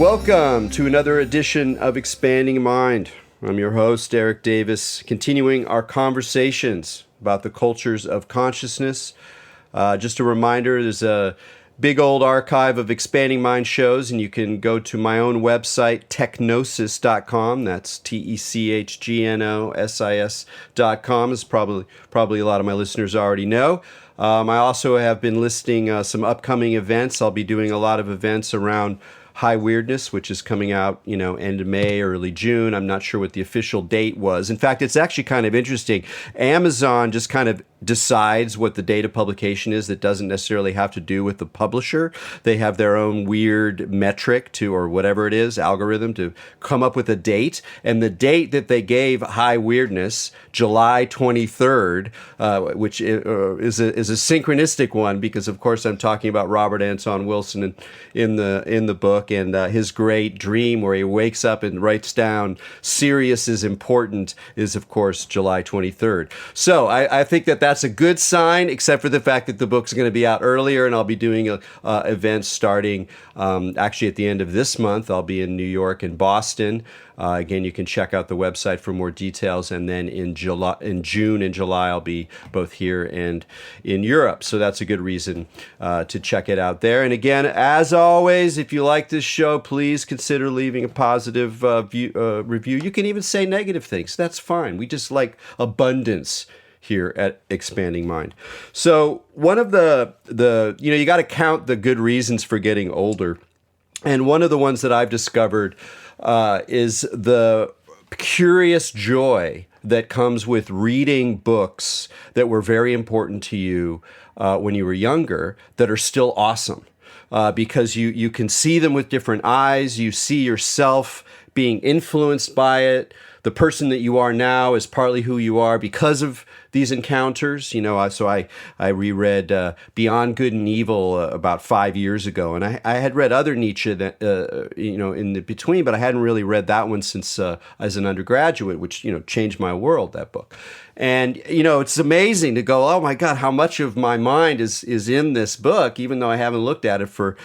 Welcome to another edition of Expanding Mind. I'm your host, Erik Davis, continuing our conversations about the cultures of consciousness. Just a reminder, there's a big old archive of Expanding Mind shows, and you can go to my own website, techgnosis.com. That's techgnosis.com, as probably a lot of my listeners already know. I also have been listing some upcoming events. I'll be doing a lot of events around High Weirdness, which is coming out, end of May, early June. I'm not sure what the official date was. In fact, it's actually kind of interesting. Amazon just kind of decides what the date of publication is. That doesn't necessarily have to do with the publisher. They have their own weird metric or whatever it is, algorithm to come up with a date. And the date that they gave High Weirdness, July 23rd, which is a synchronistic one because, of course, I'm talking about Robert Anton Wilson in the book and his great dream where he wakes up and writes down Sirius is important is, of course, July 23rd. So I think that's a good sign, except for the fact that the book's going to be out earlier, and I'll be doing events starting actually at the end of this month. I'll be in New York and Boston. Again, you can check out the website for more details. And then in June and July, I'll be both here and in Europe. So that's a good reason to check it out there. And again, as always, if you like this show, please consider leaving a positive review. You can even say negative things. That's fine. We just like abundance here at Expanding Mind. So one of the you got to count the good reasons for getting older. And one of the ones that I've discovered is the curious joy that comes with reading books that were very important to you when you were younger that are still awesome. Because you can see them with different eyes. You see yourself being influenced by it. The person that you are now is partly who you are because of these encounters. So I reread Beyond Good and Evil about 5 years ago, and I had read other Nietzsche that in the between, but I hadn't really read that one since as an undergraduate, which changed my world. That book. And, it's amazing to go, oh, my God, how much of my mind is in this book, even though I haven't looked at it for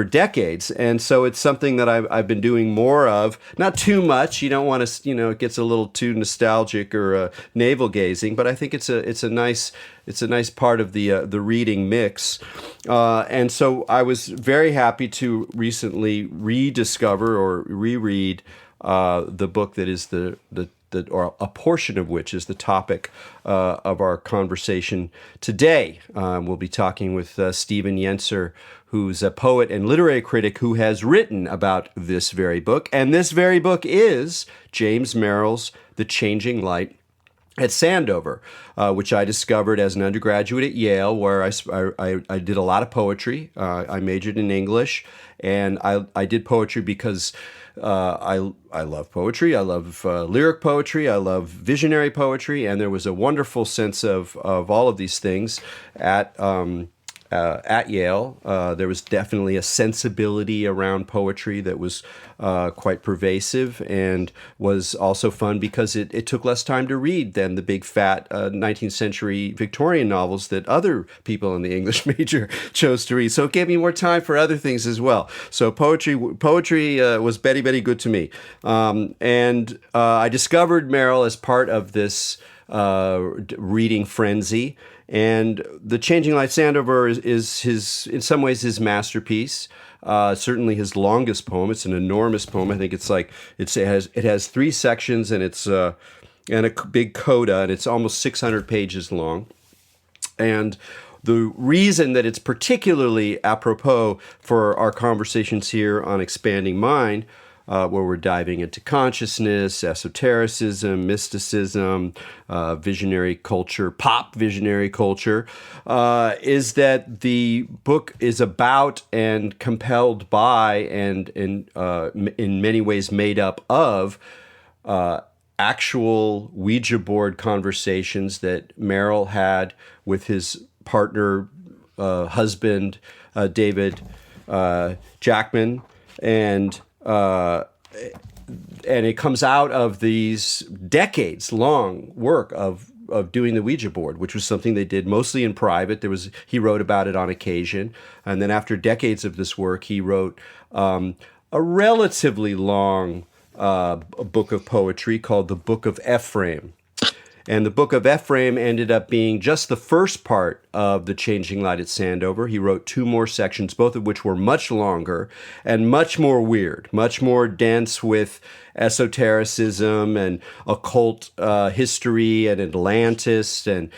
decades. And so it's something that I've been doing more of, not too much. You don't want to, it gets a little too nostalgic or navel gazing, but I think it's a nice part of the reading mix. And so I was very happy to recently rediscover or reread the book that is or a portion of which is the topic of our conversation today. We'll be talking with Stephen Yenser, who's a poet and literary critic who has written about this very book. And this very book is James Merrill's The Changing Light at Sandover, which I discovered as an undergraduate at Yale, where I did a lot of poetry. I majored in English, and I did poetry because I love poetry. I love lyric poetry. I love visionary poetry, and there was a wonderful sense of all of these things at Yale. There was definitely a sensibility around poetry that was quite pervasive and was also fun because it took less time to read than the big fat 19th century Victorian novels that other people in the English major chose to read. So it gave me more time for other things as well. So poetry was very, very good to me. And I discovered Merrill as part of this reading frenzy. And The Changing Light Sandover is his, in some ways, his masterpiece. Certainly his longest poem. It's an enormous poem. I think it has 3 sections and it's and a big coda, and it's almost 600 pages long. And the reason that it's particularly apropos for our conversations here on Expanding Mind, where we're diving into consciousness, esotericism, mysticism, visionary culture, pop visionary culture, is that the book is about and compelled by and in many ways made up of actual Ouija board conversations that Merrill had with his partner, husband, David Jackman, and it comes out of these decades-long work of doing the Ouija board, which was something they did mostly in private. He wrote about it on occasion, and then after decades of this work, he wrote a relatively long book of poetry called the Book of Ephraim. And the Book of Ephraim ended up being just the first part of The Changing Light at Sandover. He wrote 2 more sections, both of which were much longer and much more weird, much more dense with esotericism and occult history and Atlantis and,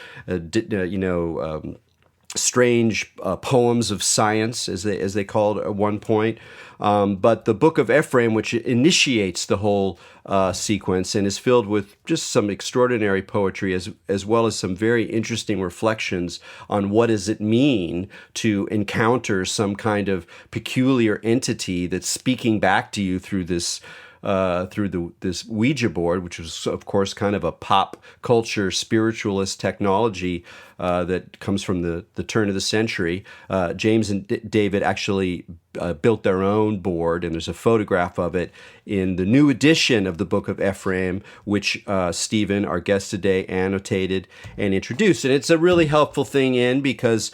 strange poems of science, as they called at one point. But the Book of Ephraim, which initiates the whole sequence and is filled with just some extraordinary poetry, as well as some very interesting reflections on what does it mean to encounter some kind of peculiar entity that's speaking back to you through this this Ouija board, which was, of course, kind of a pop culture spiritualist technology that comes from the turn of the century. James and David actually built their own board, and there's a photograph of it in the new edition of the Book of Ephraim, which Stephen, our guest today, annotated and introduced. And it's a really helpful thing because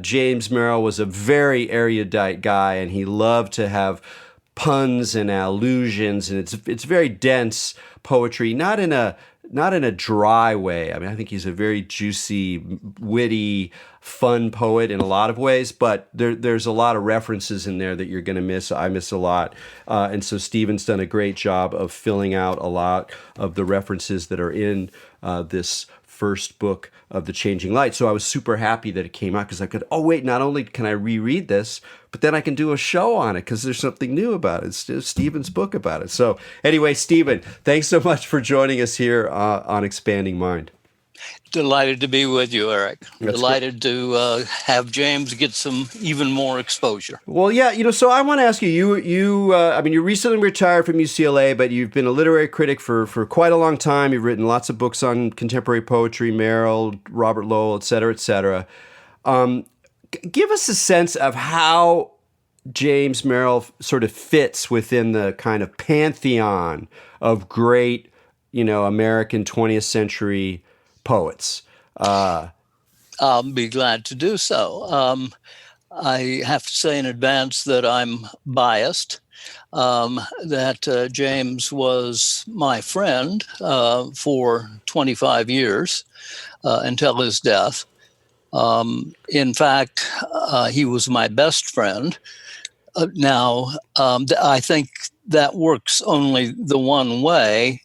James Merrill was a very erudite guy, and he loved to have puns and allusions, and it's very dense poetry, not in a dry way. I mean, I think he's a very juicy, witty, fun poet in a lot of ways, but there's a lot of references in there that you're going to miss. I miss a lot. And so Stephen's done a great job of filling out a lot of the references that are in this first book of The Changing Light. So I was super happy that it came out because I could, not only can I reread this, but then I can do a show on it because there's something new about it. It's Stephen's book about it. So anyway, Stephen, thanks so much for joining us here on Expanding Mind. Delighted to be with you, Erik. That's Delighted to have James get some even more exposure. Well, yeah, so I want to ask you, you recently retired from UCLA, but you've been a literary critic for quite a long time. You've written lots of books on contemporary poetry, Merrill, Robert Lowell, et cetera, et cetera. Give us a sense of how James Merrill sort of fits within the kind of pantheon of great, American 20th century poets. I'll be glad to do so. I have to say in advance that I'm biased, that James was my friend for 25 years until his death. In fact, he was my best friend. Now, I think that works only the one way.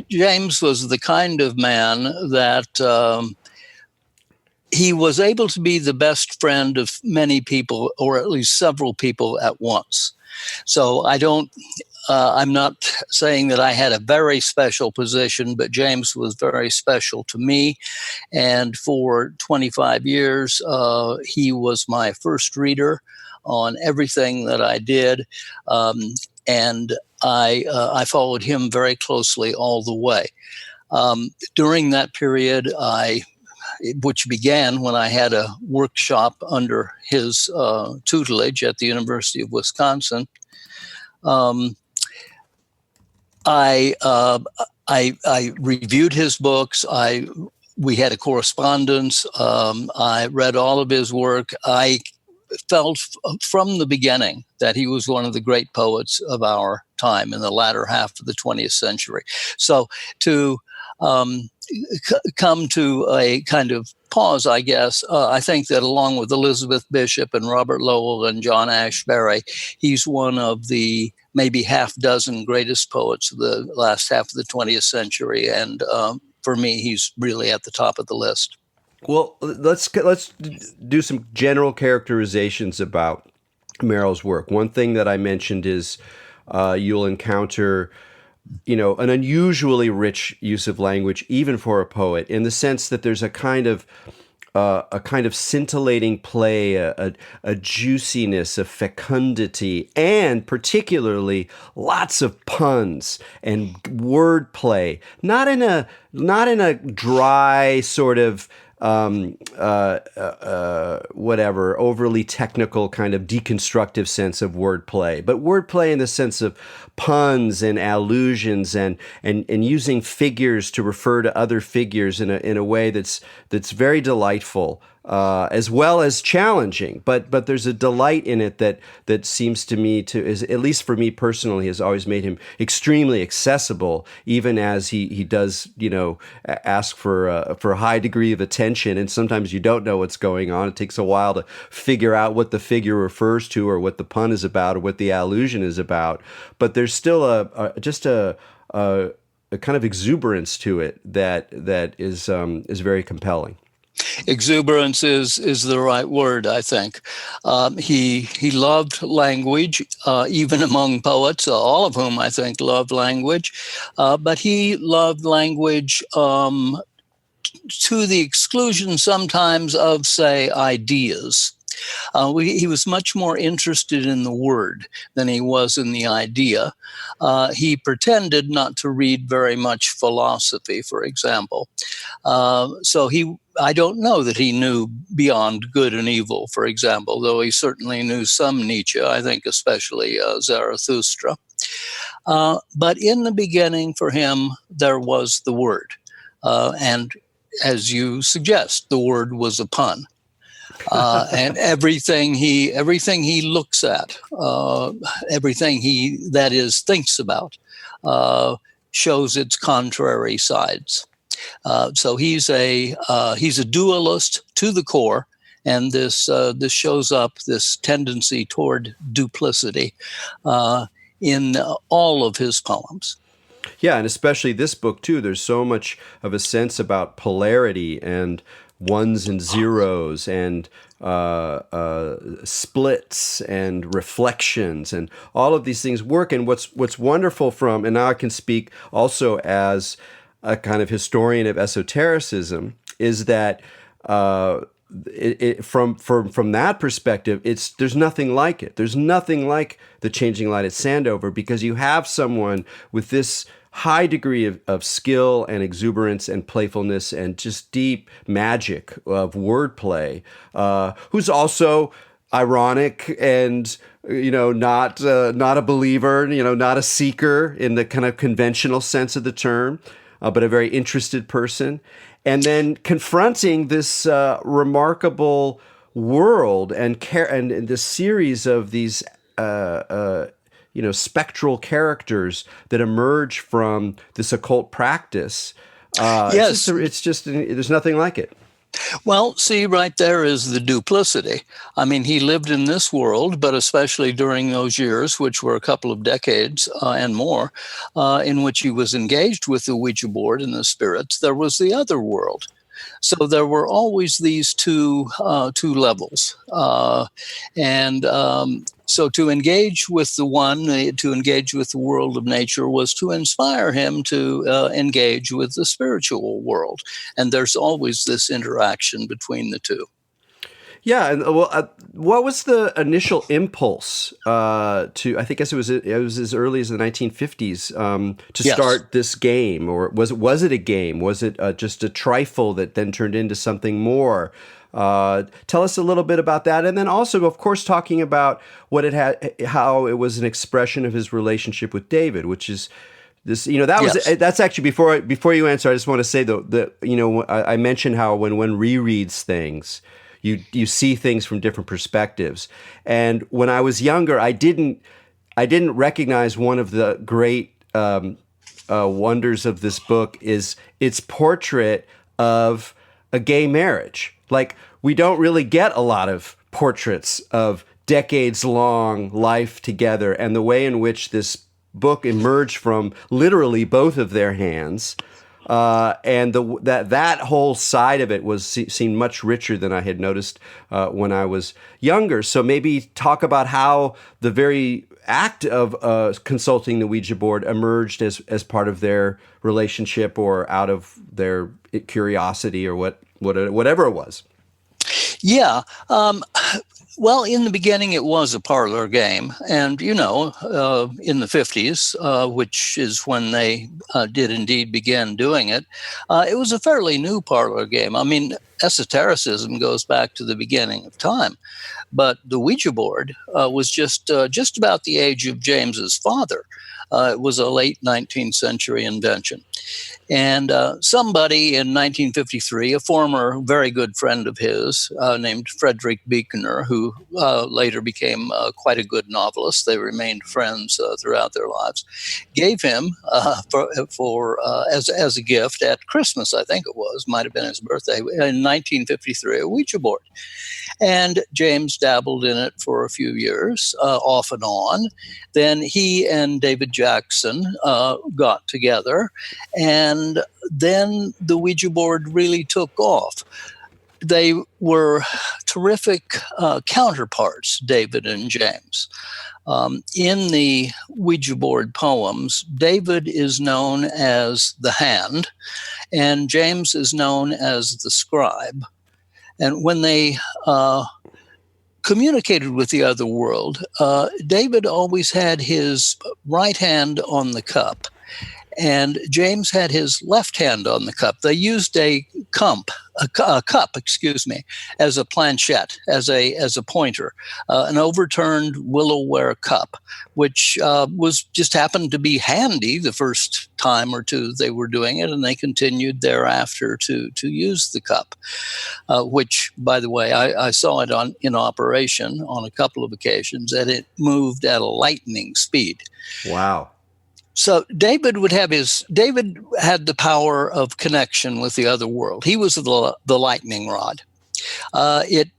James was the kind of man that he was able to be the best friend of many people, or at least several people at once. So I'm not saying that I had a very special position, but James was very special to me. And for 25 years, he was my first reader on everything that I did. And I followed him very closely all the way. During that period, which began when I had a workshop under his tutelage at the University of Wisconsin, I reviewed his books. We had a correspondence. I read all of his work. I felt from the beginning that he was one of the great poets of our time in the latter half of the 20th century. So to come to a kind of pause, I guess, I think that along with Elizabeth Bishop and Robert Lowell and John Ashbery, he's one of the maybe half dozen greatest poets of the last half of the 20th century. And for me, he's really at the top of the list. Well, let's do some general characterizations about Merrill's work. One thing that I mentioned is you'll encounter, an unusually rich use of language, even for a poet, in the sense that there's a kind of scintillating play, a juiciness, a fecundity, and particularly lots of puns and wordplay. Not in a dry sort of overly technical kind of deconstructive sense of wordplay, but wordplay in the sense of puns and allusions and using figures to refer to other figures in a way that's very delightful. as well as challenging. But there's a delight in it that seems to me is, at least for me personally, has always made him extremely accessible, even as he does, ask for a high degree of attention. And sometimes you don't know what's going on. It takes a while to figure out what the figure refers to, or what the pun is about, or what the allusion is about. But there's still a kind of exuberance to it that is very compelling. Exuberance is the right word, I think. He loved language, even among poets, all of whom I think loved language. But he loved language to the exclusion sometimes of, say, ideas. He was much more interested in the word than he was in the idea. He pretended not to read very much philosophy, for example. I don't know that he knew beyond good and evil, for example, though he certainly knew some Nietzsche, I think especially Zarathustra. But in the beginning, for him, there was the word. And as you suggest, the word was a pun. And everything he looks at, everything he, that is, thinks about, shows its contrary sides. So he's a dualist to the core, and this shows up, this tendency toward duplicity, in all of his poems. Yeah, and especially this book too. There's so much of a sense about polarity and ones and zeros and splits and reflections, and all of these things work. And what's wonderful from, and now I can speak also as a kind of historian of esotericism, is that from that perspective, there's nothing like it. There's nothing like the Changing Light at Sandover, because you have someone with this high degree of skill and exuberance and playfulness and just deep magic of wordplay, who's also ironic and not a believer, not a seeker in the kind of conventional sense of the term, but a very interested person, and then confronting this remarkable world and this series of these spectral characters that emerge from this occult practice. Yes. It's just there's nothing like it. Well, see, right there is the duplicity. I mean, he lived in this world, but especially during those years, which were a couple of decades and more, in which he was engaged with the Ouija board and the spirits, there was the other world. So there were always these two levels. So to engage with the one, to engage with the world of nature, was to inspire him to engage with the spiritual world. And there's always this interaction between the two. Yeah, and what was the initial impulse to? I think it was as early as the 1950s to start this game, or was it a game? Was it just a trifle that then turned into something more? Tell us a little bit about that, and then also, of course, talking about what it had, how it was an expression of his relationship with David, which is this. That's actually before you answer. I just want to say though that I mentioned how when one rereads things, you see things from different perspectives, and when I was younger, I didn't recognize one of the great wonders of this book is its portrait of a gay marriage. Like, we don't really get a lot of portraits of decades-long life together, and the way in which this book emerged from literally both of their hands, and that whole side of it seemed much richer than I had noticed when I was younger. So maybe talk about how the very act of consulting the Ouija board emerged as part of their relationship, or out of their curiosity, or whatever it was. Yeah. Well, in the beginning, it was a parlor game. And, in the 50s, which is when they did indeed begin doing it, it was a fairly new parlor game. I mean, esotericism goes back to the beginning of time. But the Ouija board was just about the age of James's father. It was a late 19th century invention. And somebody in 1953, a former very good friend of his named Frederick Buechner, who later became quite a good novelist, they remained friends throughout their lives, gave him as a gift at Christmas, I think it was, might have been his birthday, in 1953, a Ouija board. And James dabbled in it for a few years, off and on. Then he and David Jackson got together, and then the Ouija board really took off. They were terrific counterparts, David and James. In the Ouija board poems, David is known as the hand, and James is known as the scribe. And when they communicated with the other world, David always had his right hand on the cup, and James had his left hand on the cup. They used a cup, as a planchette, as a pointer, an overturned willowware cup, which was just happened to be handy the first time or two they were doing it, and they continued thereafter to use the cup, which, by the way, I saw it in operation on a couple of occasions, and it moved at a lightning speed. Wow. So David had the power of connection with the other world. He was the lightning rod. The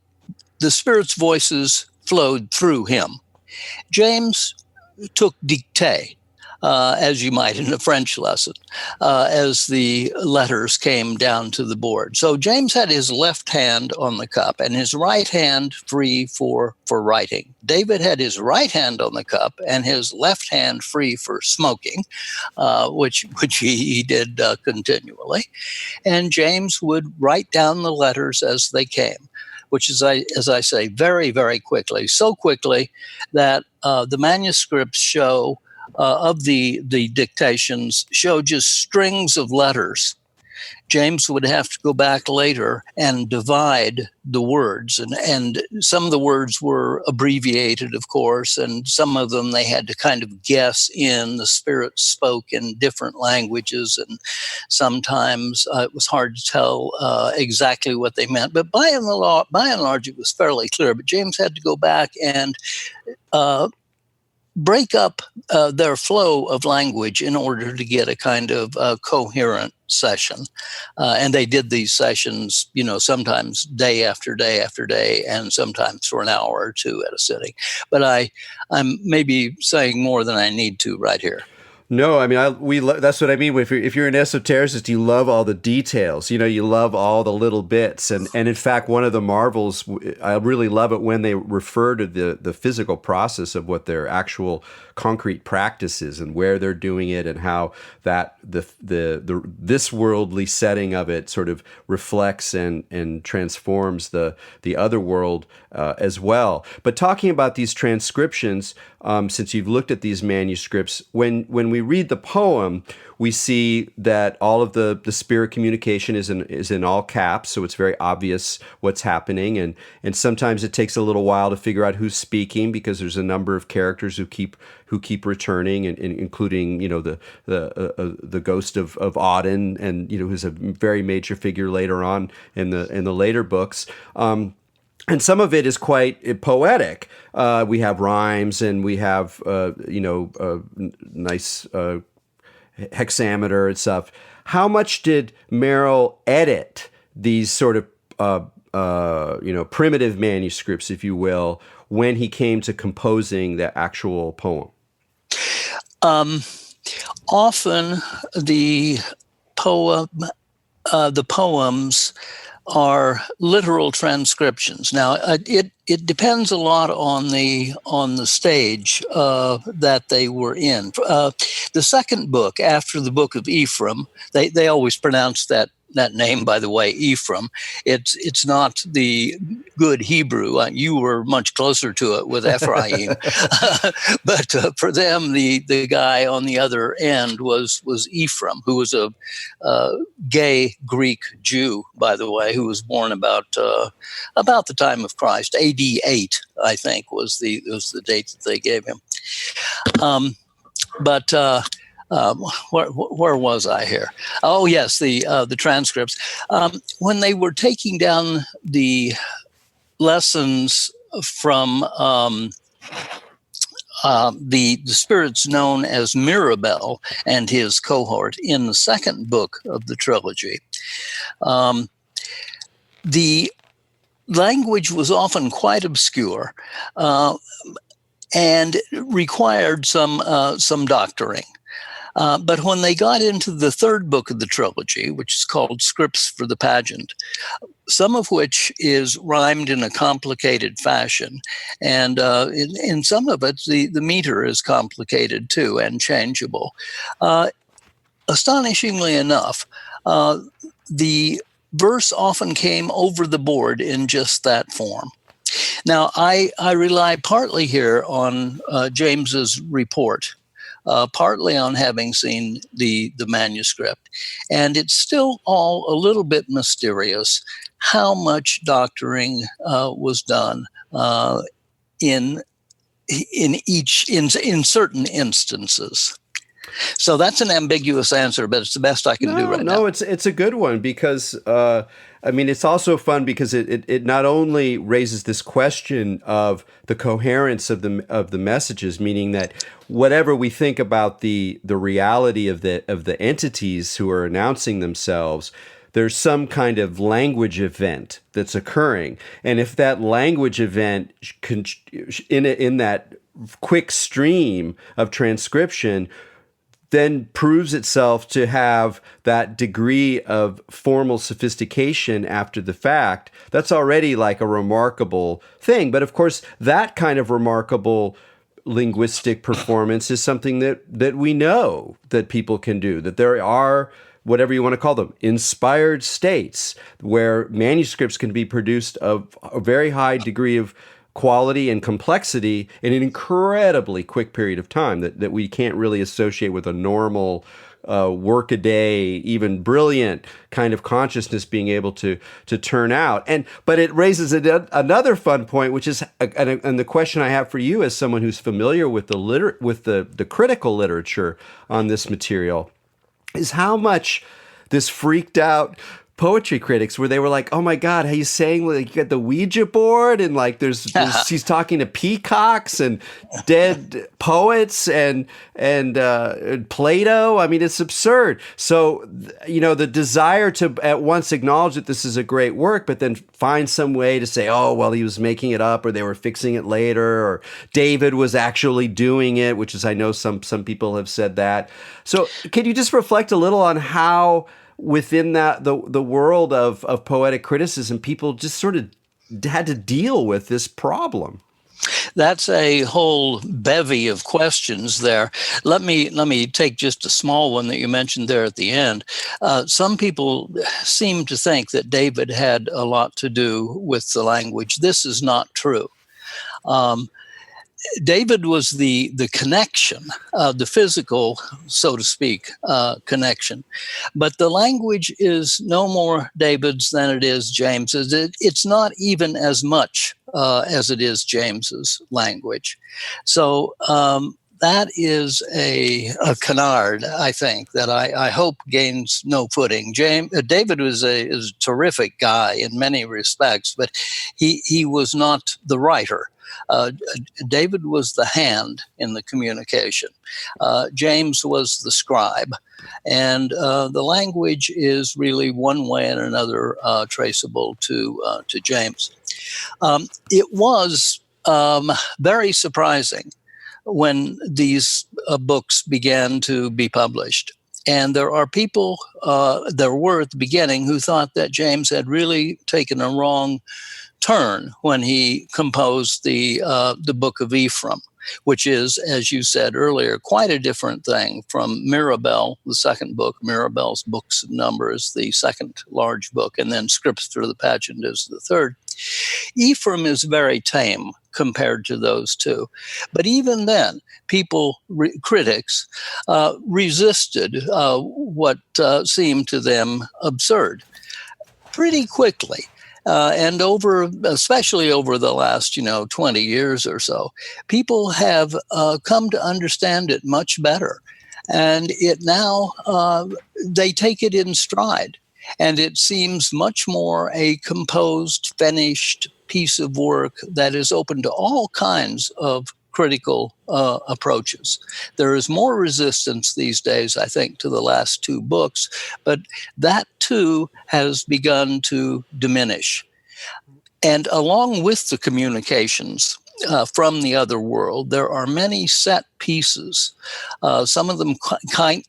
spirit's voices flowed through him. James took dictée, as you might in a French lesson, as the letters came down to the board. So James had his left hand on the cup and his right hand free for writing. David had his right hand on the cup and his left hand free for smoking, which he did continually. And James would write down the letters as they came, which is, as I say, very, very quickly, so quickly that the manuscripts show of the dictations show just strings of letters. James would have to go back later and divide the words, and some of the words were abbreviated, of course, and some of them they had to kind of guess in. The spirit spoke in different languages, and sometimes it was hard to tell exactly what they meant. But by and large, it was fairly clear. But James had to go back and break up their flow of language in order to get a kind of coherent session. And they did these sessions, sometimes day after day after day, and sometimes for an hour or two at a sitting. But I'm maybe saying more than I need to right here. No, I mean, that's what I mean. If you're an esotericist, you love all the details. You love all the little bits. And in fact, one of the marvels, I really love it when they refer to the physical process of what their actual concrete practice is and where they're doing it, and how that this worldly setting of it sort of reflects and transforms the other world as well. But talking about these transcriptions, since you've looked at these manuscripts, when we read the poem, we see that all of the spirit communication is in all caps, so it's very obvious what's happening, and sometimes it takes a little while to figure out who's speaking, because there's a number of characters who keep returning, and including the ghost of Auden, and who's a very major figure later on in the later books. And some of it is quite poetic. We have rhymes, and we have nice hexameter and stuff. How much did Merrill edit these sort of primitive manuscripts, if you will, when he came to composing the actual poem? Often the poems are literal transcriptions. Now, it depends a lot on the stage that they were in. The second book, after the Book of Ephraim, they always pronounce that name, by the way, Ephraim. It's not the good Hebrew. You were much closer to it with Ephraim. But for them, the guy on the other end was Ephraim, who was a gay Greek Jew, by the way, who was born about the time of Christ. AD 8, I think, was the date that they gave him. But where was I here? Oh, yes, the transcripts. When they were taking down the lessons from the spirits known as Mirabel and his cohort in the second book of the trilogy, the language was often quite obscure and required some doctoring. But when they got into the third book of the trilogy, which is called Scripts for the Pageant, some of which is rhymed in a complicated fashion, and in some of it, the meter is complicated too and changeable. Astonishingly enough, the verse often came over the board in just that form. Now, I rely partly here on James's report, partly on having seen the manuscript. And it's still all a little bit mysterious how much doctoring was done in certain instances. So that's an ambiguous answer, but it's the best I can do right now. No, it's a good one because it's also fun because it not only raises this question of the coherence of the messages, meaning that whatever we think about the reality of the entities who are announcing themselves, there's some kind of language event that's occurring, and if that language event in that quick stream of transcription then proves itself to have that degree of formal sophistication after the fact, that's already like a remarkable thing. But of course, that kind of remarkable linguistic performance is something that we know that people can do, that there are, whatever you want to call them, inspired states where manuscripts can be produced of a very high degree of quality and complexity in an incredibly quick period of time that we can't really associate with a normal workaday, even brilliant kind of consciousness being able to turn out. But it raises another fun point, which is, and the question I have for you as someone who's familiar with the critical literature on this material, is how much this freaked out poetry critics where they were like, oh my God, he's saying like you got the Ouija board and like there's he's talking to peacocks and dead poets and Plato. I mean, it's absurd. So, the desire to at once acknowledge that this is a great work, but then find some way to say, oh, well, he was making it up or they were fixing it later or David was actually doing it, which is, I know some people have said that. So can you just reflect a little on how within that the world of poetic criticism, people just sort of had to deal with this problem? That's a whole bevy of questions there. Let me take just a small one that you mentioned there at the end. Some people seem to think that David had a lot to do with the language. This is not true. David was the connection, the physical, so to speak, connection. But the language is no more David's than it is James's. It's not even as much as it is James's language. So that is a canard, I think, that I hope gains no footing. David was a terrific guy in many respects, but he was not the writer. David was the hand in the communication. James was the scribe. And the language is really one way and another traceable to James. It was very surprising when these books began to be published. And there are people, there were at the beginning, who thought that James had really taken a wrong turn when he composed the Book of Ephraim, which is, as you said earlier, quite a different thing from Mirabel, the second book. Mirabel's Books of Numbers, the second large book, and then Scripts for the Pageant is the third. Ephraim is very tame compared to those two. But even then, critics resisted what seemed to them absurd. Pretty quickly, And especially over the last, 20 years or so, people have come to understand it much better. And it now, they take it in stride. And it seems much more a composed, finished piece of work that is open to all kinds of critical approaches. There is more resistance these days, I think, to the last two books, but that too has begun to diminish. And along with the communications from the other world, there are many set pieces, some of them quite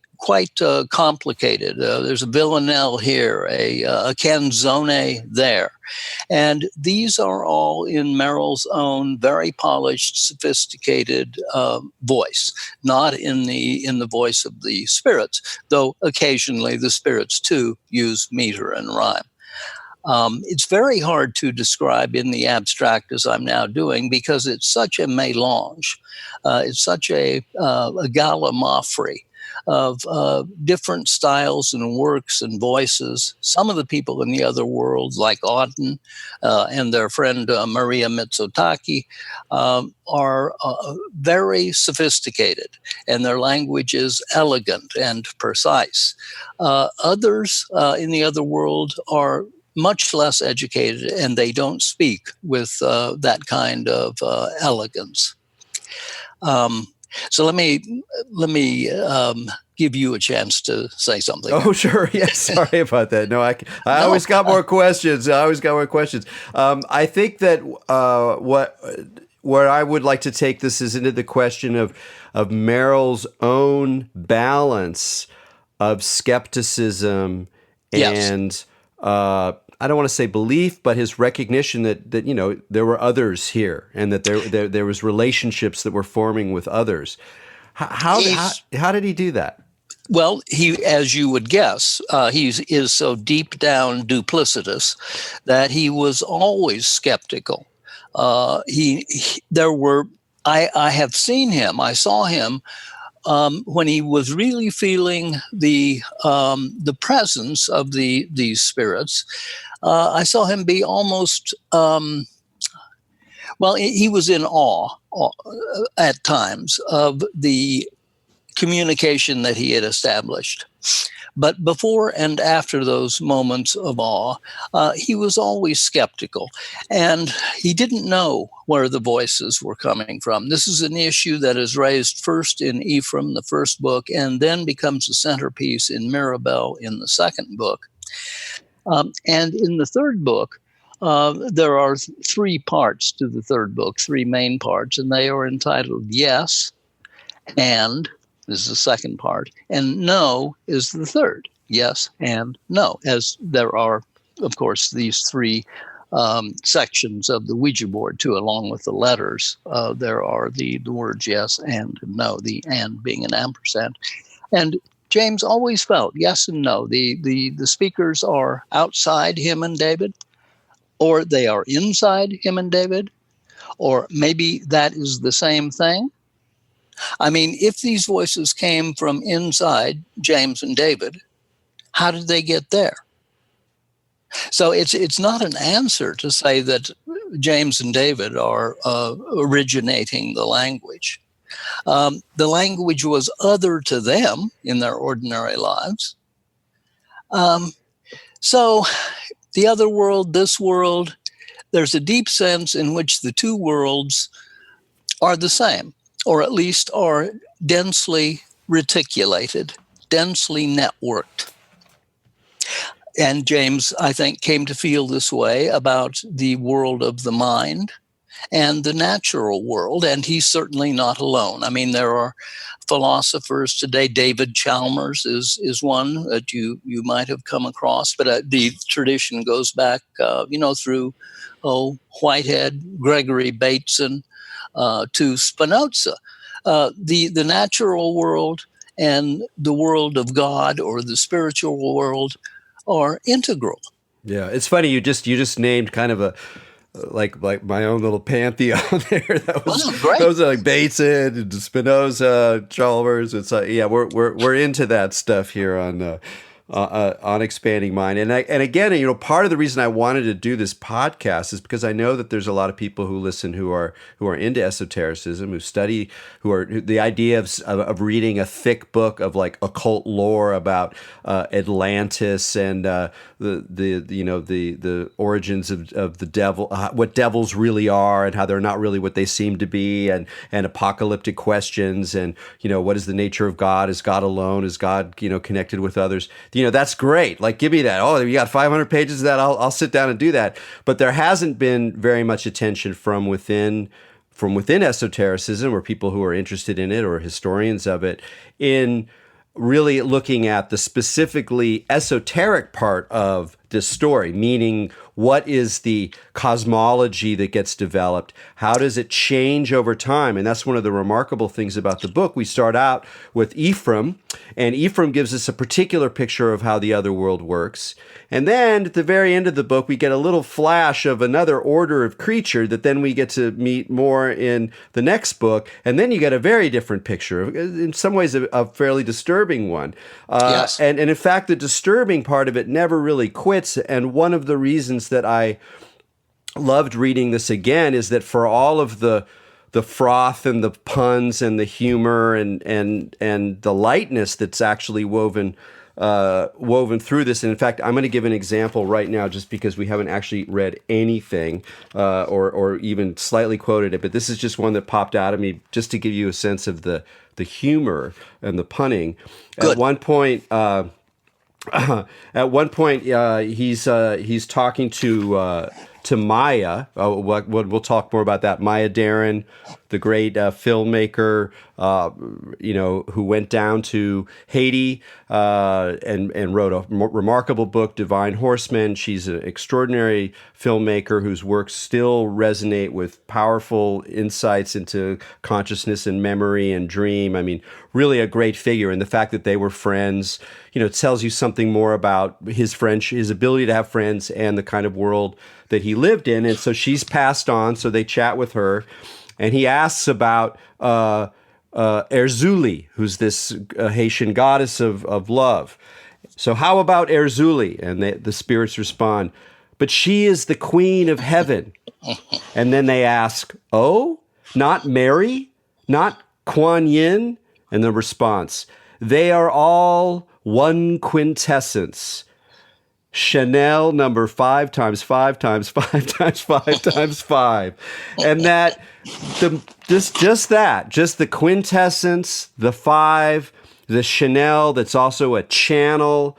complicated. There's a villanelle here, a canzone there. And these are all in Merrill's own very polished, sophisticated voice, not in the voice of the spirits, though occasionally the spirits too use meter and rhyme. It's very hard to describe in the abstract as I'm now doing because it's such a mélange. It's such a gallimaufry of different styles and works and voices. Some of the people in the other world, like Auden and their friend Maria Mitsotakis, are very sophisticated, and their language is elegant and precise. Others in the other world are much less educated, and they don't speak with that kind of elegance. So let me give you a chance to say something. Oh, sure. Yes. Sorry about that. No, I always got more questions. I think that where I would like to take this is into the question of Merrill's own balance of skepticism and I don't want to say belief, but his recognition that there were others here and that there was relationships that were forming with others. How did he do that? Well, he, as you would guess, he is so deep down duplicitous that he was always skeptical. I have seen him. I saw him when he was really feeling the presence of these spirits. I saw him be almost, he was in awe at times of the communication that he had established. But before and after those moments of awe, he was always skeptical, and he didn't know where the voices were coming from. This is an issue that is raised first in Ephraim, the first book, and then becomes a centerpiece in Mirabel in the second book. And in the third book, there are three parts to the third book, three main parts, and they are entitled Yes, and is the second part, and No is the third. Yes and No, as there are, of course, these three sections of the Ouija board too, along with the letters. There are the words yes and no, the and being an ampersand. And James always felt yes and no. The speakers are outside him and David, or they are inside him and David, or maybe that is the same thing. I mean, if these voices came from inside James and David, how did they get there? So it's not an answer to say that James and David are originating the language. The language was other to them in their ordinary lives. So the other world, this world, there's a deep sense in which the two worlds are the same, or at least are densely reticulated, densely networked. And James, I think, came to feel this way about the world of the mind and the natural world, and he's certainly not alone. I mean, there are philosophers today. David Chalmers is one that you might have come across, but the tradition goes back, through Whitehead, Gregory Bateson, to Spinoza. The natural world and the world of God, or the spiritual world, are integral. Yeah, it's funny. You just named kind of a like my own little pantheon there. That was great. Those are like Bateson and Spinoza, Chalmers. It's we're into that stuff here on on Expanding Mind. And again, part of the reason I wanted to do this podcast is because I know that there's a lot of people who listen who are into esotericism, the idea of reading a thick book of like occult lore about Atlantis and the origins of the devil, what devils really are, and how they're not really what they seem to be, and apocalyptic questions, and what is the nature of God? Is God alone? Is God connected with others? That's great. Like, give me that. Oh, you got 500 pages of that. I'll sit down and do that. But there hasn't been very much attention from within esotericism, or people who are interested in it, or historians of it, in really looking at the specifically esoteric part of this story, meaning what is the cosmology that gets developed? How does it change over time? And that's one of the remarkable things about the book. We start out with Ephraim, and Ephraim gives us a particular picture of how the other world works. And then at the very end of the book, we get a little flash of another order of creature that then we get to meet more in the next book. And then you get a very different picture, in some ways a fairly disturbing one. Yes. And in fact, the disturbing part of it never really quits. And one of the reasons that I loved reading this again is that for all of the froth and the puns and the humor and the lightness that's actually woven through this. And in fact, I'm going to give an example right now, just because we haven't actually read anything or even slightly quoted it. But this is just one that popped out of me, just to give you a sense of the humor and the punning. Good. At one point, he's talking to Maya. We'll talk more about that. Maya Deren, the great filmmaker, who went down to Haiti and wrote a remarkable book, Divine Horsemen. She's an extraordinary filmmaker whose works still resonate with powerful insights into consciousness and memory and dream. I mean, really a great figure. And the fact that they were friends, it tells you something more about his ability to have friends and the kind of world that he lived in. And so she's passed on, so they chat with her. And he asks about Erzuli, who's this Haitian goddess of love. So how about Erzuli? And the spirits respond, but she is the queen of heaven. And then they ask, oh, not Mary? Not Kuan Yin? And the response, they are all one quintessence. Chanel number 5 times 5 times 5 times 5 times 5. And that just the quintessence, the 5, the Chanel that's also a channel,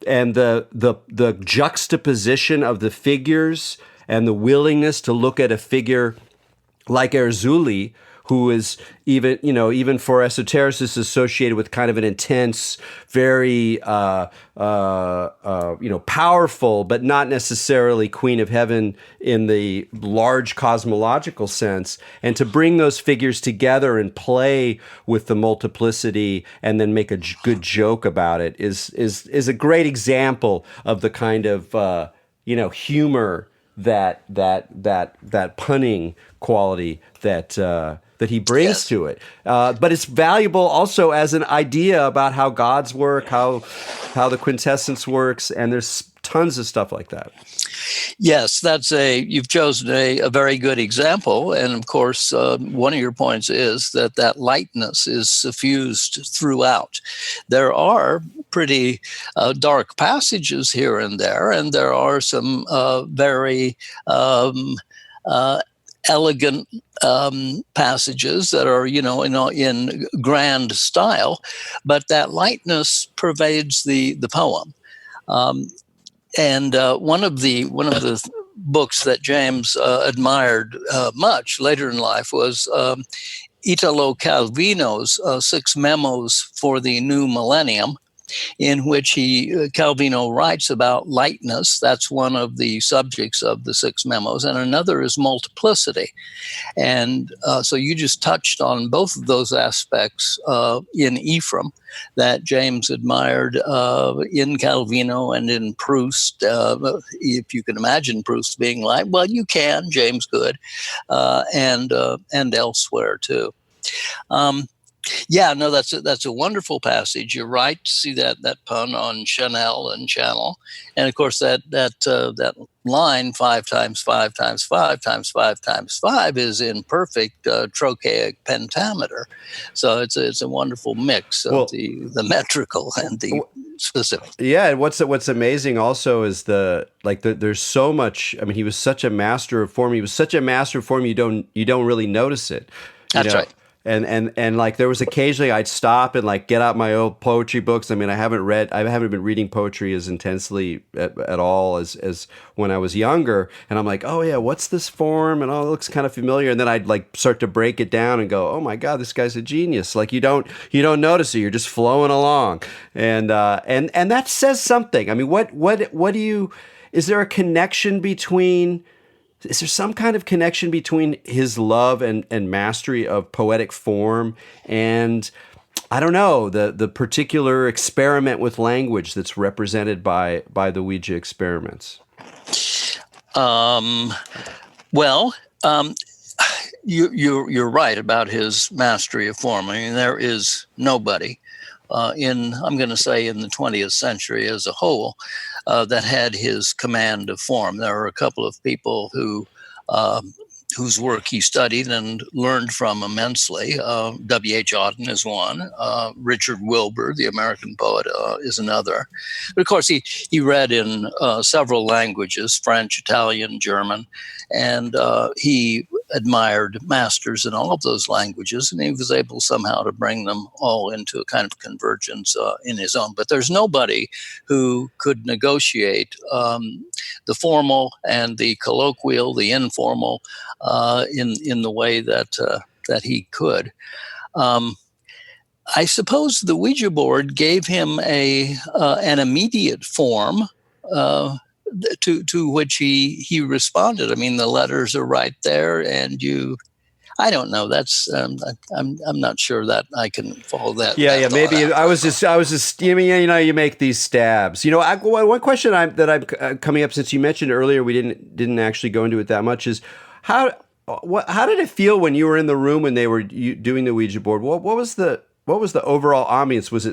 and the juxtaposition of the figures and the willingness to look at a figure like Erzuli, who is even for esotericists associated with kind of an intense, very powerful, but not necessarily Queen of Heaven in the large cosmological sense, and to bring those figures together and play with the multiplicity and then make a good joke about it is a great example of the kind of humor that punning quality that he brings to it. But it's valuable also as an idea about how gods work, how the quintessence works, and there's tons of stuff like that. Yes, you've chosen a very good example. And of course, one of your points is that lightness is suffused throughout. There are pretty dark passages here and there are some very elegant passages that are, in grand style, but that lightness pervades the poem. And one of the books that James admired much later in life was Italo Calvino's 6 Memos for the New Millennium, in which Calvino writes about lightness. That's one of the subjects of the 6 Memos, and another is multiplicity. And so you just touched on both of those aspects in Ephraim that James admired in Calvino and in Proust. If you can imagine Proust being like, well, you can, James could, and elsewhere too. Yeah, no, that's a wonderful passage. You're right to see that pun on Chanel and channel, and of course that line 5 times 5 times 5 times 5 times 5 is in perfect trochaic pentameter. So it's a wonderful mix of Well, the metrical and the specific. yeah, and what's amazing also is there's so much. I mean, he was such a master of form. He was such a master of form. You don't really notice it. That's right. And like there was occasionally I'd stop and like get out my old poetry books. I mean, I haven't been reading poetry as intensely at all as when I was younger. And I'm like, oh yeah, what's this form? And oh, it looks kind of familiar. And then I'd like start to break it down and go, oh my God, this guy's a genius. Like you don't notice it. You're just flowing along. And that says something. I mean, is there a connection between? Is there some kind of connection between his love and mastery of poetic form and, I don't know, the particular experiment with language that's represented by the Ouija experiments? Well, you're right about his mastery of form. I mean, there is nobody I'm going to say in the 20th century as a whole, that had his command of form. There are a couple of people whose work he studied and learned from immensely. W.H. Auden is one. Richard Wilbur, the American poet, is another. But of course, he read in several languages, French, Italian, German, and he admired masters in all of those languages, and he was able somehow to bring them all into a kind of convergence in his own. But there's nobody who could negotiate the formal and the colloquial, the informal, in the way that he could. I suppose the Ouija board gave him an immediate form to which he responded. I mean, the letters are right there, and I don't know. That's I'm not sure that I can follow that. Yeah. Maybe I was just. You make these stabs. One question that I'm coming up since you mentioned earlier, we didn't actually go into it that much. Is how did it feel when you were in the room when they were doing the Ouija board? What was the overall ambience? Was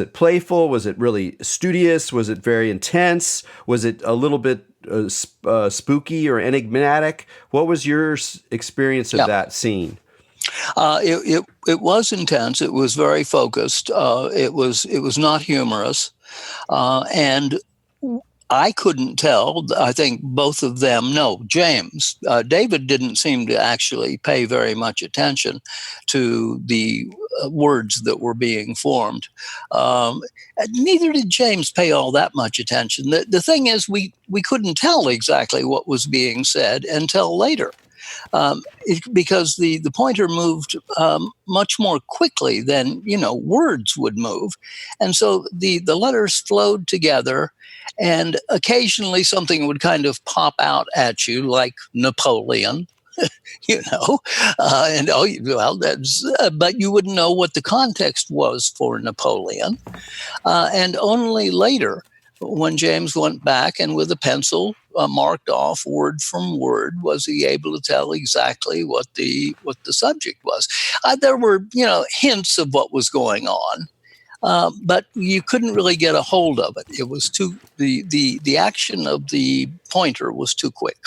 it playful? Was it really studious? Was it very intense? Was it a little bit spooky or enigmatic? What was your experience of that scene? It was intense. It was very focused. It was not humorous, and I couldn't tell. I think both of them. No, James. David didn't seem to actually pay very much attention to the words that were being formed. Neither did James pay all that much attention. The thing is, we couldn't tell exactly what was being said until later. Because the pointer moved much more quickly than words would move, and so the letters flowed together, and occasionally something would kind of pop out at you like Napoleon, and but you wouldn't know what the context was for Napoleon, and only later, when James went back and with a pencil marked off word from word, was he able to tell exactly what the subject was. There were hints of what was going on, but you couldn't really get a hold of it. It was the action of the pointer was too quick.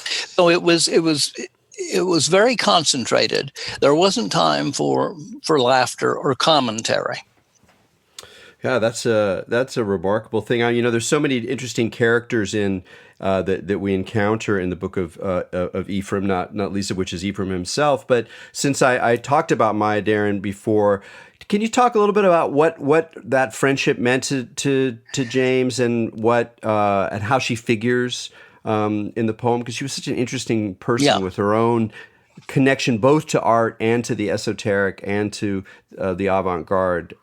So it was very concentrated. There wasn't time for laughter or commentary. Yeah, that's a remarkable thing. There's so many interesting characters in that we encounter in the Book of Ephraim, not least of which is Ephraim himself. But since I talked about Maya Deren before, can you talk a little bit about what that friendship meant to James and and how she figures in the poem? Because she was such an interesting person with her own connection both to art and to the esoteric and to the avant-garde.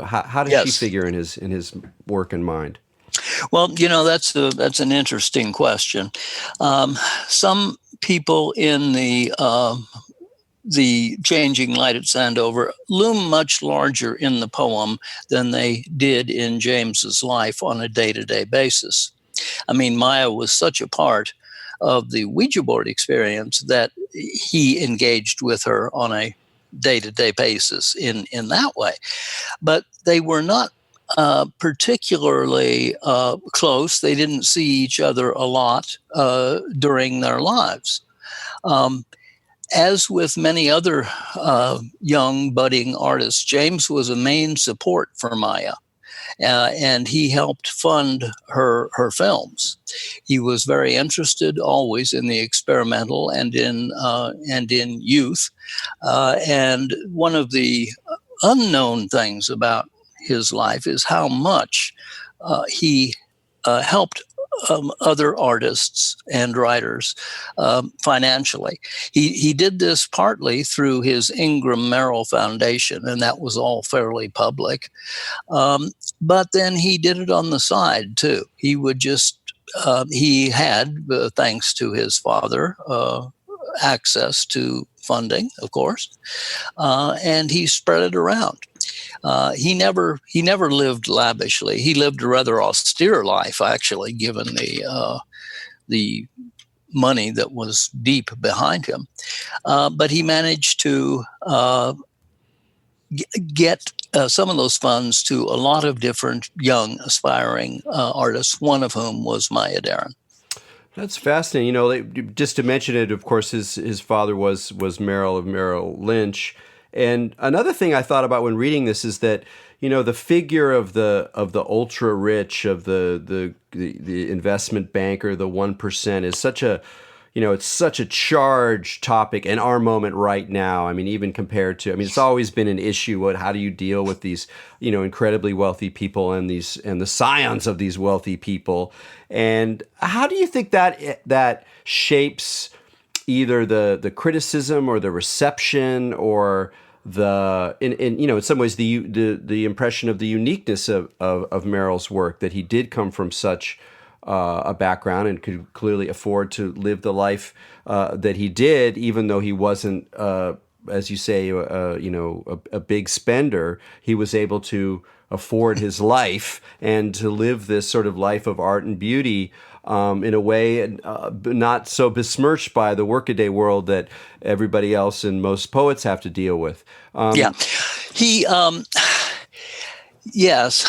How does she figure in his work and mind? Well, that's an interesting question. Some people in the changing light at Sandover loom much larger in the poem than they did in James's life on a day-to-day basis. I mean, Maya was such a part of the Ouija board experience that he engaged with her on a day-to-day basis in that way. But they were not particularly close. They didn't see each other a lot during their lives. As with many other young budding artists, James was a main support for Maya. And he helped fund her films. He was very interested always in the experimental and in youth. And one of the unknown things about his life is how much he helped other artists and writers financially. He did this partly through his Ingram Merrill Foundation, and that was all fairly public. But then he did it on the side too. He would just he had, thanks to his father, access to funding, of course, and he spread it around. He never lived lavishly. He lived a rather austere life, actually, given the money that was deep behind him. But he managed to get some of those funds to a lot of different young aspiring artists, one of whom was Maya Deren. That's fascinating. You know, just to mention it, of course, his father was Merrill of Merrill Lynch. And another thing I thought about when reading this is that, you know, the figure of the ultra rich, of the investment banker, the 1%, is such a, you know, it's such a charged topic in our moment right now. I mean, even compared to, I mean, it's always been an issue. How do you deal with these, you know, incredibly wealthy people and the scions of these wealthy people? And how do you think that shapes either the criticism or the reception or in you know, in some ways the impression of the uniqueness of Merrill's work, that he did come from such a background and could clearly afford to live the life that he did, even though he wasn't, as you say, you know, a big spender. He was able to afford his life and to live this sort of life of art and beauty in a way not so besmirched by the workaday world that everybody else and most poets have to deal with. He yes.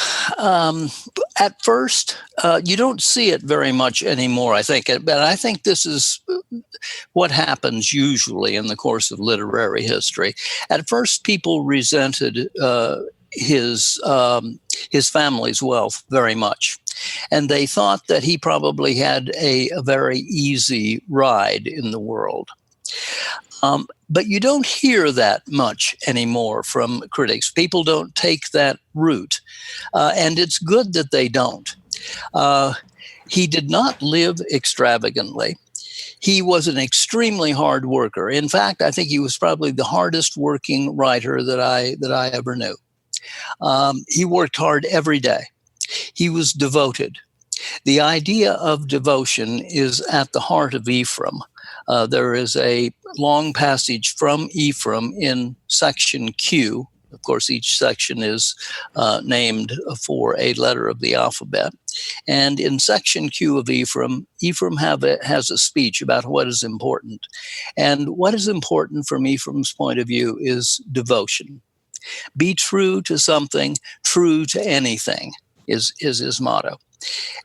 At first, you don't see it very much anymore, I think. But I think this is what happens usually in the course of literary history. At first, people resented his family's wealth very much. And they thought that he probably had a very easy ride in the world. But you don't hear that much anymore from critics. People don't take that route. And it's good that they don't. He did not live extravagantly. He was an extremely hard worker. In fact, I think he was probably the hardest working writer that I ever knew. He worked hard every day. He was devoted. The idea of devotion is at the heart of Ephraim. There is a long passage from Ephraim in section Q. Of course, each section is named for a letter of the alphabet. And in section Q of Ephraim, has a speech about what is important. And what is important from Ephraim's point of view is devotion. Be true to something, true to anything is his motto.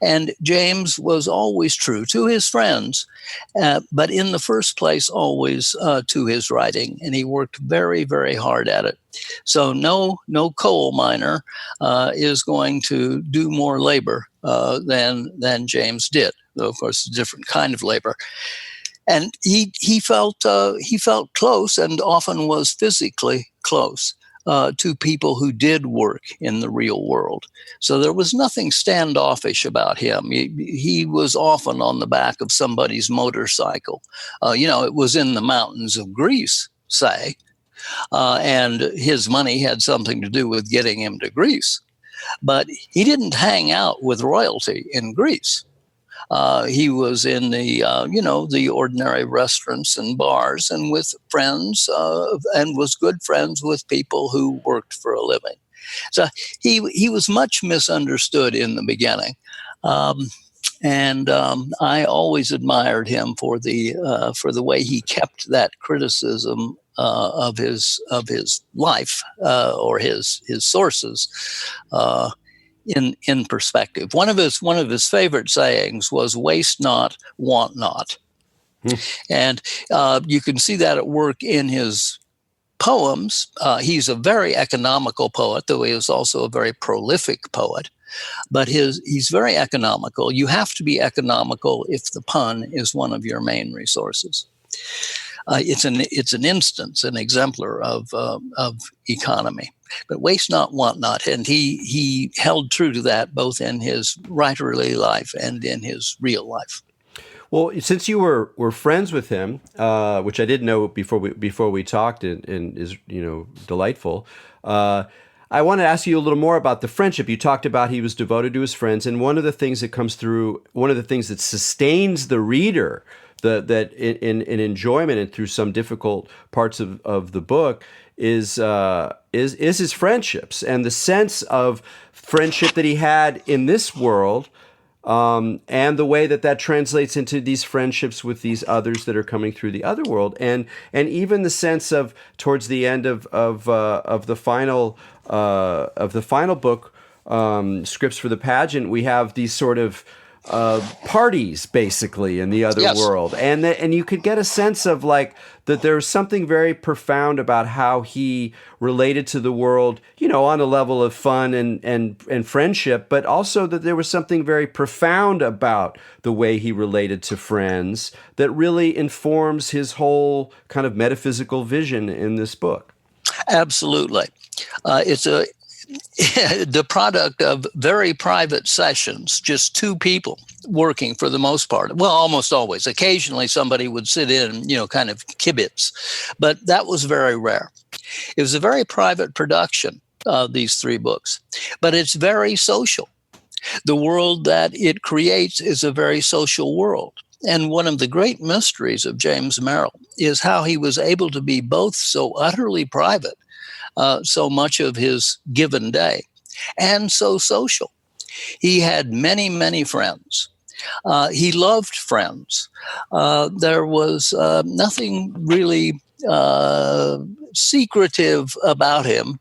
And James was always true to his friends, but in the first place, always to his writing. And he worked very, very hard at it. So no coal miner is going to do more labor than James did. Though, of course, a different kind of labor. And he felt close, and often was physically close to people who did work in the real world. So there was nothing standoffish about him. He was often on the back of somebody's motorcycle. It was in the mountains of Greece, say, and his money had something to do with getting him to Greece. But he didn't hang out with royalty in Greece. He was in the ordinary restaurants and bars and with friends, and was good friends with people who worked for a living. So he was much misunderstood in the beginning, and I always admired him for the way he kept that criticism of his life or his sources in perspective. One of his favorite sayings was "Waste not, want not," and you can see that at work in his poems. He's a very economical poet, though he is also a very prolific poet. But he's very economical. You have to be economical if the pun is one of your main resources. It's an instance, an exemplar of economy. But waste not, want not, and he held true to that both in his writerly life and in his real life. Well, since you were friends with him, which I didn't know before we talked, and is delightful. I want to ask you a little more about the friendship. You talked about he was devoted to his friends, and one of the things that comes through, one of the things that sustains the reader, that in enjoyment and through some difficult parts of the book, is his friendships and the sense of friendship that he had in this world. And the way that translates into these friendships with these others that are coming through the other world, and even the sense of towards the end of the final book, Scripts for the Pageant, we have these sort of parties basically in the other world, and you could get a sense of like that there's something very profound about how he related to the world, on a level of fun and friendship, but also that there was something very profound about the way he related to friends that really informs his whole kind of metaphysical vision in this book. Absolutely. It's the product of very private sessions, just two people working for the most part. Well, almost always. Occasionally somebody would sit in, kind of kibitz, but that was very rare. It was a very private production of these three books, but it's very social. The world that it creates is a very social world. And one of the great mysteries of James Merrill is how he was able to be both so utterly private so much of his given day, and so social. He had many, many friends. He loved friends. There was nothing really secretive about him.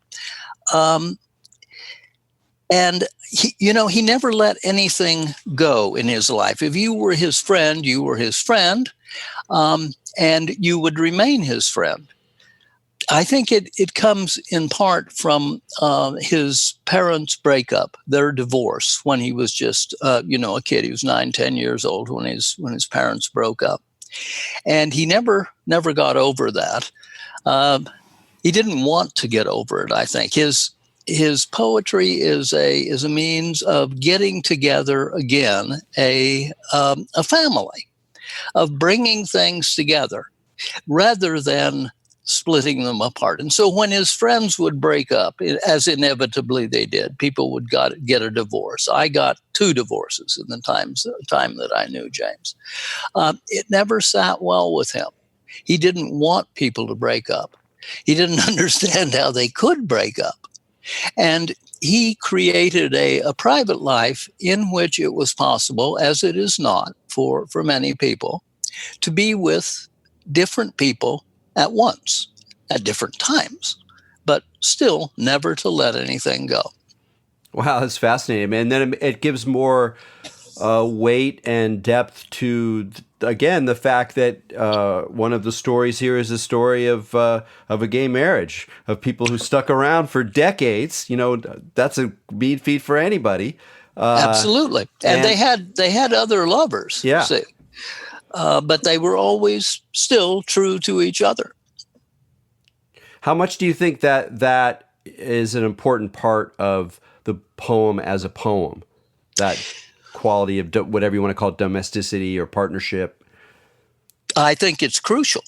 And he never let anything go in his life. If you were his friend, you were his friend, and you would remain his friend. I think it comes in part from his parents' breakup, their divorce, when he was just a kid. He was 9-10 years old when his parents broke up, and he never got over that. He didn't want to get over it. I think his poetry is a means of getting together again, a family, of bringing things together rather than splitting them apart. And so when his friends would break up, as inevitably they did, people would get a divorce. I got 2 divorces in the time that I knew James. It never sat well with him. He didn't want people to break up. He didn't understand how they could break up. And he created a private life in which it was possible, as it is not for many people, to be with different people at once, at different times, but still never to let anything go. Wow, that's fascinating. And then it gives more weight and depth to, again, the fact that one of the stories here is a story of a gay marriage, of people who stuck around for decades. That's a meat feed for anybody. Absolutely. And they had other lovers. Yeah. See. But they were always still true to each other. How much do you think that is an important part of the poem as a poem? That quality of whatever you want to call it, domesticity or partnership? I think it's crucial.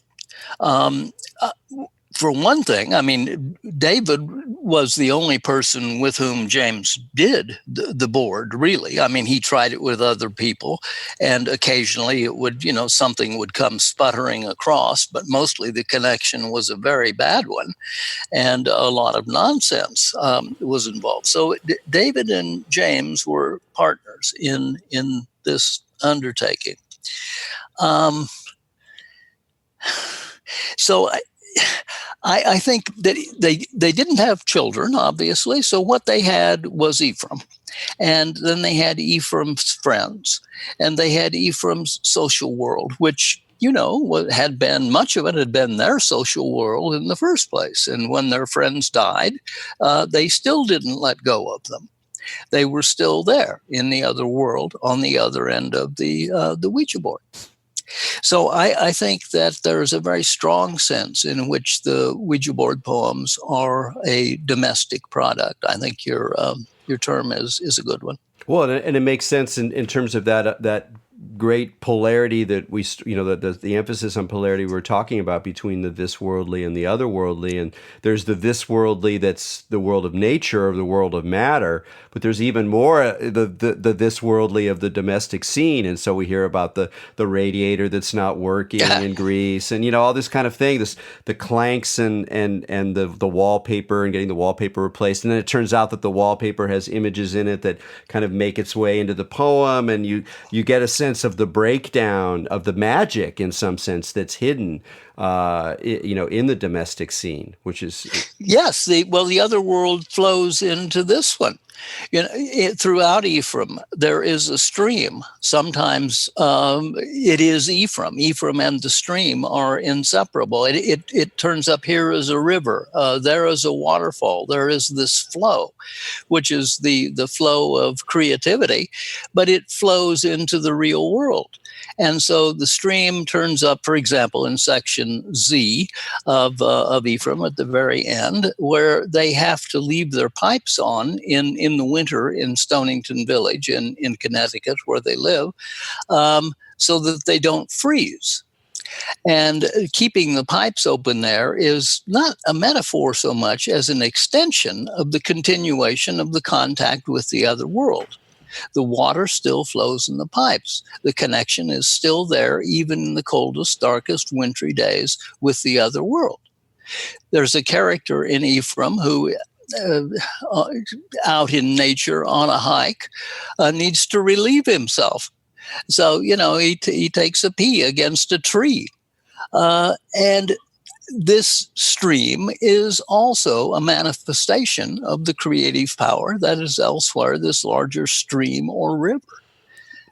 For one thing, I mean, David was the only person with whom James did the board, really. I mean, he tried it with other people, and occasionally it would, something would come sputtering across, but mostly the connection was a very bad one, and a lot of nonsense was involved. So David and James were partners in this undertaking. So I think that they didn't have children, obviously. So what they had was Ephraim. And then they had Ephraim's friends, and they had Ephraim's social world, which, had been, much of it had been their social world in the first place. And when their friends died, they still didn't let go of them. They were still there in the other world on the other end of the Ouija board. So I think that there's a very strong sense in which the Ouija board poems are a domestic product. I think your term is a good one. Well, and it makes sense in terms of that great polarity that we, the emphasis on polarity we're talking about between the this worldly and the otherworldly. And there's the this worldly that's the world of nature, or the world of matter, but there's even more the this worldly of the domestic scene. And so we hear about the radiator that's not working in Greece, and all this kind of thing, the clanks and the wallpaper and getting the wallpaper replaced. And then it turns out that the wallpaper has images in it that kind of make its way into the poem, and you get a sense of the breakdown of the magic in some sense that's hidden in the domestic scene, which is yes. The other world flows into this one. Throughout Ephraim, there is a stream. Sometimes it is Ephraim. Ephraim and the stream are inseparable. It turns up here as a river. There is a waterfall. There is this flow, which is the flow of creativity, but it flows into the real world. And so the stream turns up, for example, in section Z of Ephraim at the very end, where they have to leave their pipes on in the winter in Stonington Village in Connecticut, where they live, so that they don't freeze. And keeping the pipes open there is not a metaphor so much as an extension of the continuation of the contact with the other world. The water still flows in the pipes. The connection is still there, even in the coldest, darkest, wintry days with the other world. There's a character in Ephraim who, out in nature on a hike, needs to relieve himself. So, he takes a pee against a tree. And this stream is also a manifestation of the creative power that is elsewhere, this larger stream or river.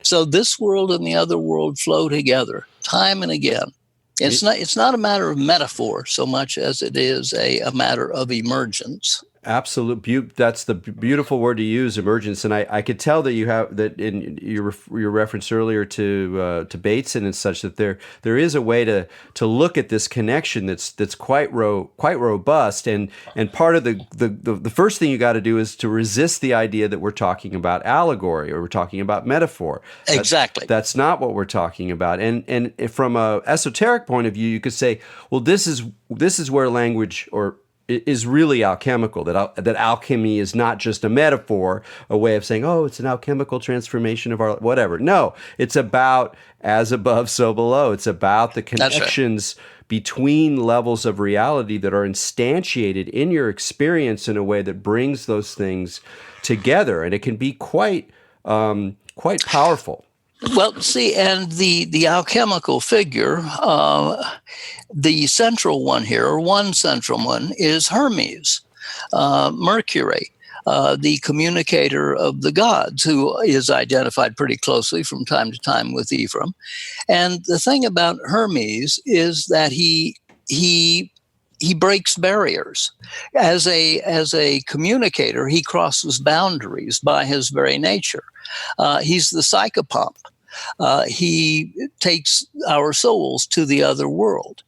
So this world and the other world flow together time and again. It's not a matter of metaphor so much as it is a matter of emergence. Absolute. That's the beautiful word to use, emergence. And I could tell that you have that in your reference earlier to Bateson and such, that there is a way to look at this connection that's quite robust. And part of the first thing you got to do is to resist the idea that we're talking about allegory or we're talking about metaphor. Exactly. That's not what we're talking about. And from a esoteric point of view, you could say, well, this is where language is really alchemical, that alchemy is not just a metaphor, a way of saying, oh, it's an alchemical transformation of our whatever. No, it's about as above, so below. It's about the connections between levels of reality that are instantiated in your experience in a way that brings those things together. And it can be quite powerful. Well, see, and the alchemical figure, the central one here, or one central one, is Hermes, Mercury, the communicator of the gods, who is identified pretty closely from time to time with Ephraim. And the thing about Hermes is that he breaks barriers. As a communicator, he crosses boundaries by his very nature. He's the psychopomp. He takes our souls to the other world.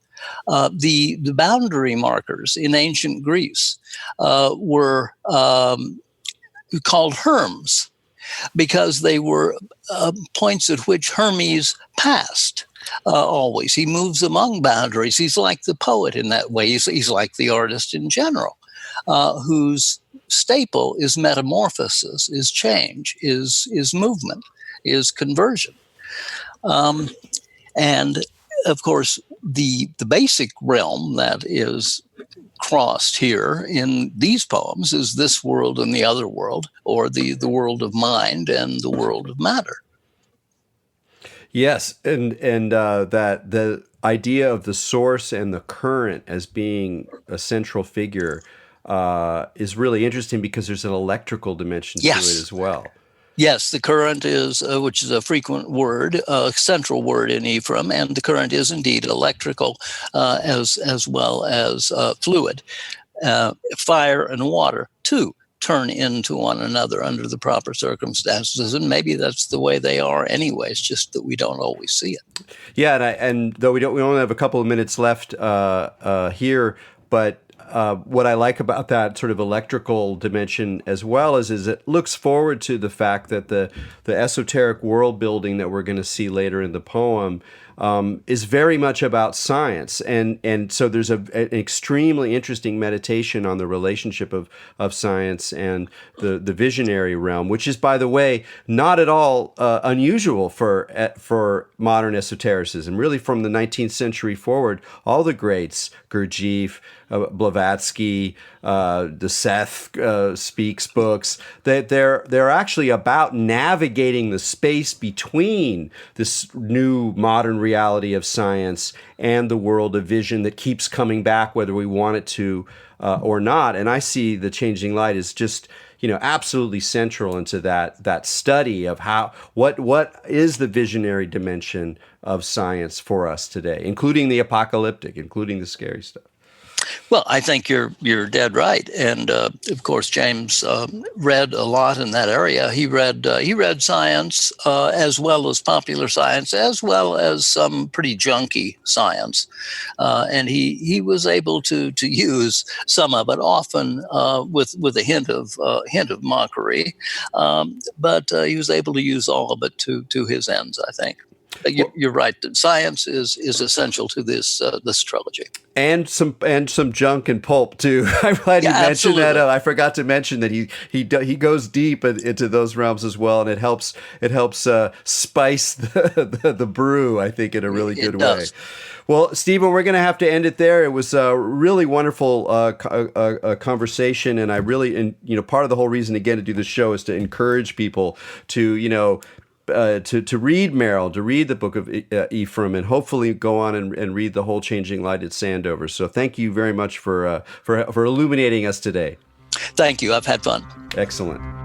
The boundary markers in ancient Greece were called herms, because they were points at which Hermes passed. Always. He moves among boundaries. He's like the poet in that way. He's like the artist in general, whose staple is metamorphosis, is change, is movement, is conversion. And of course, the basic realm that is crossed here in these poems is this world and the other world, or the world of mind and the world of matter. Yes, and that idea of the source and the current as being a central figure is really interesting because there's an electrical dimension to it Yes. as well. Yes, the current is, which is a frequent word, central word in Ephraim, and the current is indeed electrical as well as fluid. Fire and water, too, turn into one another under the proper circumstances, and maybe that's the way they are anyway. It's just that we don't always see it. Yeah, and though we only have a couple of minutes left here, but what I like about that sort of electrical dimension as well is it looks forward to the fact that the esoteric world building that we're going to see later in the poem is very much about science. And so there's an extremely interesting meditation on the relationship of science and the visionary realm, which is, by the way, not at all unusual for modern esotericism. Really, from the 19th century forward, all the greats, Gurdjieff, Blavatsky, the Seth Speaks books, that they're actually about navigating the space between this new modern reality of science and the world of vision that keeps coming back, whether we want it to or not. And I see the changing light as just, absolutely central into that study of what is the visionary dimension of science for us today, including the apocalyptic, including the scary stuff. Well, I think you're dead right, and of course James read a lot in that area. He read science as well as popular science, as well as some pretty junky science, and he was able to use some of it, often with a hint of mockery, but he was able to use all of it to his ends, I think. You're right. Science is essential to this trilogy, and some junk and pulp too. I'm glad you mentioned that. I forgot to mention that he goes deep into those realms as well, and it helps spice the brew, I think, in a really good way. Well, Stephen, we're going to have to end it there. It was a really wonderful conversation, and I really, part of the whole reason again to do this show is to encourage people to to read Merrill, to read the Book of Ephraim, and hopefully go on and read the whole Changing Light at Sandover. So thank you very much for illuminating us today. Thank you. I've had fun. Excellent.